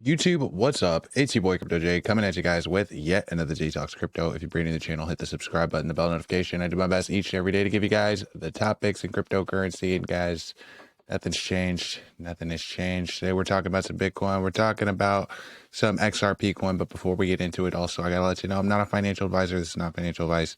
YouTube, what's up? It's your boy Crypto J coming at you guys with yet another J Talks Crypto. If you're brand new to the channel, hit the subscribe button, the bell notification. I do my best each and every day to give you guys the topics in cryptocurrency. And guys, nothing's changed. Nothing has changed. Today we're talking about some Bitcoin. We're talking about some XRP coin. But before we get into it, also I gotta let you know I'm not a financial advisor. This is not financial advice.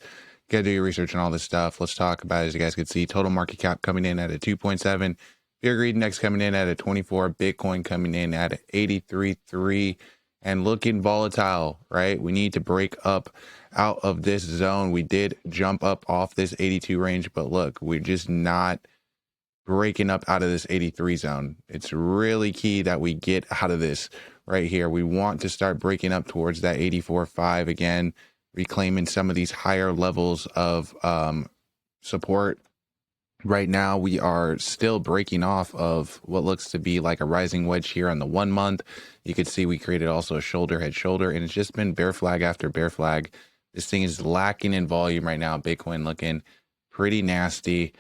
You gotta do your research and all this stuff. Let's talk about it. As you guys can see, total market cap coming in at a 2.7. Fear Greed Index coming in at a 24, Bitcoin coming in at 83.3 and looking volatile, right? We need to break up out of this zone. We did jump up off this 82 range, but look, we're just not breaking up out of this 83 zone. It's really key that we get out of this right here. We want to start breaking up towards that 84.5 again, reclaiming some of these higher levels of support. Right now, we are still breaking off of what looks to be like a rising wedge here on the 1 month. You could see we created also a shoulder, head, shoulder, and it's just been bear flag after bear flag. This thing is lacking in volume right now. Bitcoin looking pretty nasty.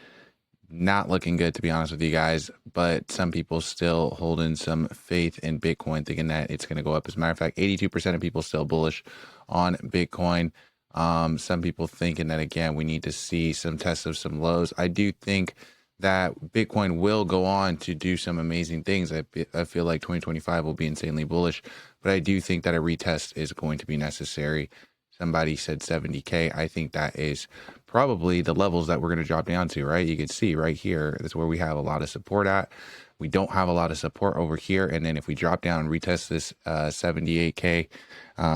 Not looking good, to be honest with you guys, but some people still holding some faith in Bitcoin, thinking that it's going to go up. As a matter of fact, 82% of people still bullish on Bitcoin. Some people thinking that, again, we need to see some tests of some lows. I do think that Bitcoin will go on to do some amazing things. I feel like 2025 will be insanely bullish, but I do think that a retest is going to be necessary. Somebody said 70K. I think that is probably the levels that we're going to drop down to, right? You can see right here, that's where we have a lot of support at. We don't have a lot of support over here. And then if we drop down and retest this 78K,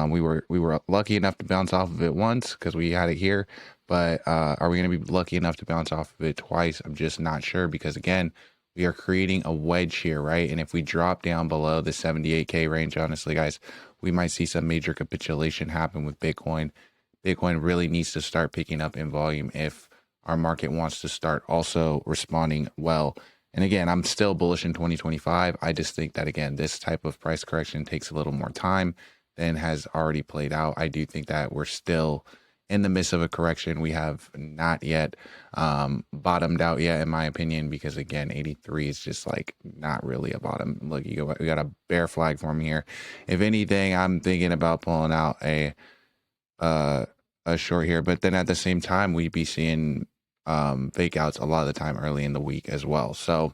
we were lucky enough to bounce off of it once because we had it here. But are we going to be lucky enough to bounce off of it twice? I'm just not sure, because again, we are creating a wedge here, right? And if we drop down below the 78K range, honestly, guys, we might see some major capitulation happen with Bitcoin. Bitcoin really needs to start picking up in volume if our market wants to start also responding well. And again, I'm still bullish in 2025. I just think that, again, this type of price correction takes a little more time than has already played out. I do think that we're still in the midst of a correction. We have not yet bottomed out yet, in my opinion, because again, 83 is just like not really a bottom. Look, we got a bear flag for me here. If anything, I'm thinking about pulling out a short here, but then at the same time, we'd be seeing fake outs a lot of the time early in the week as well. So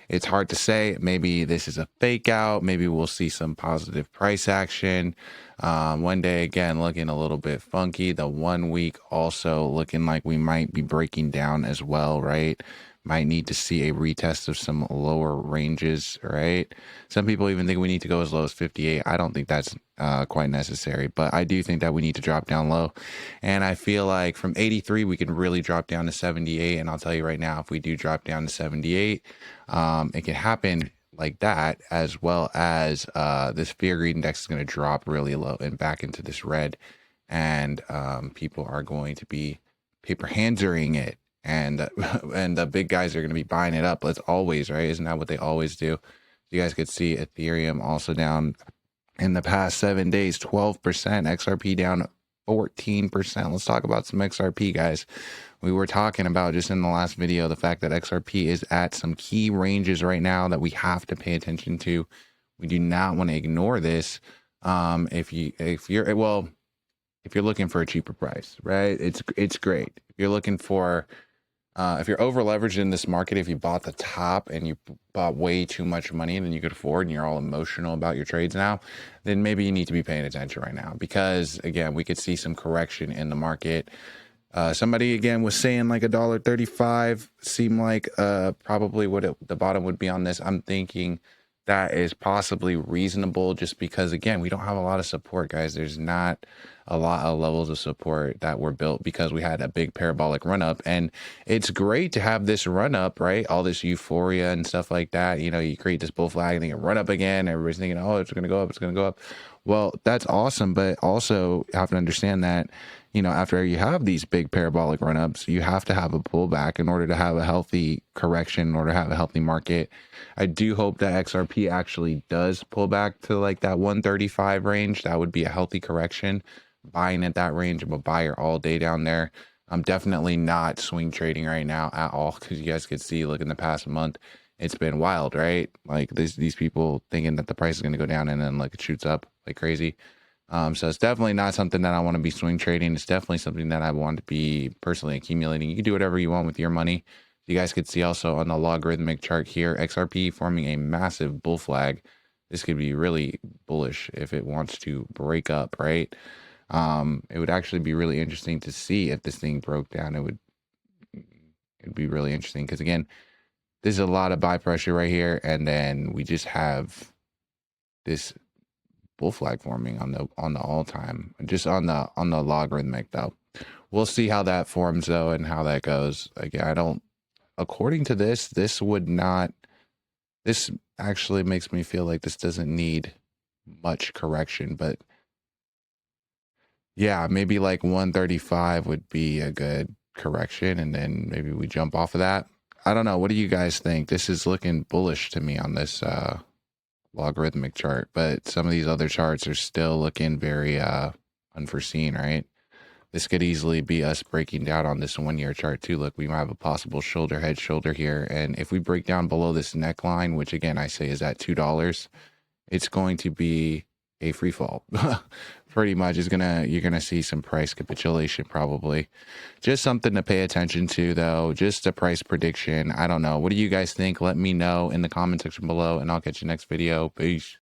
it's hard to say. Maybe this is a fake out. Maybe we'll see some positive price action. One day, again, looking a little bit funky. The 1 week also looking like we might be breaking down as well, right? Might need to see a retest of some lower ranges, right? Some people even think we need to go as low as 58. I don't think that's quite necessary, but I do think that we need to drop down low. And I feel like from 83, we can really drop down to 78. And I'll tell you right now, if we do drop down to 78, it can happen like that, as well as this fear greed index is going to drop really low and back into this red. And people are going to be paper handsering it. And the big guys are going to be buying it up. Let's always, right? Isn't that what they always do? You guys could see Ethereum also down in the past 7 days, 12%, XRP down 14%. Let's talk about some XRP, guys. We were talking about just in the last video, the fact that XRP is at some key ranges right now that we have to pay attention to. We do not want to ignore this. If you're looking for a cheaper price, right? It's great. If you're looking for if you're over leveraged in this market, if you bought the top and you bought way too much money than you could afford and you're all emotional about your trades now, then maybe you need to be paying attention right now, because again, we could see some correction in the market. Somebody again was saying like $1.35 seemed like probably what the bottom would be on this. I'm thinking that is possibly reasonable, just because again, we don't have a lot of support, guys. There's not a lot of levels of support that were built because we had a big parabolic run up. And it's great to have this run up, right? All this euphoria and stuff like that. You know, you create this bull flag and then you run up again. Everybody's thinking, oh, it's going to go up, it's going to go up. Well, that's awesome. But also you have to understand that, you know, after you have these big parabolic run-ups, you have to have a pullback in order to have a healthy correction, in order to have a healthy market. I do hope that XRP actually does pull back to like that 135 range. That would be a healthy correction. Buying at that range, I'm a buyer all day down there. I'm definitely not swing trading right now at all, because you guys could see, look, in the past month, it's been wild, right? Like these people thinking that the price is going to go down and then like it shoots up like crazy. So it's definitely not something that I want to be swing trading. It's definitely something that I want to be personally accumulating. You can do whatever you want with your money. You guys could see also on the logarithmic chart here, XRP forming a massive bull flag. This could be really bullish if it wants to break up, right? It would actually be really interesting to see if this thing broke down. It'd be really interesting because again, there's a lot of buy pressure right here, and then we just have this bull flag forming on the all time, just on the logarithmic though. We'll see how that forms though and how that goes. Again, I don't. According to this would not. This actually makes me feel like this doesn't need much correction, but yeah, maybe like 135 would be a good correction, and then maybe we jump off of that. I don't know. What do you guys think? This is looking bullish to me on this logarithmic chart, but some of these other charts are still looking very unforeseen, right? This could easily be us breaking down on this 1 year chart too. Look, we might have a possible shoulder, head, shoulder here. And if we break down below this neckline, which again, I say is at $2, it's going to be a free fall. Pretty much you're gonna see some price capitulation probably. Just something to pay attention to though. Just a price prediction. I don't know. What do you guys think? Let me know in the comment section below and I'll catch you next video. Peace.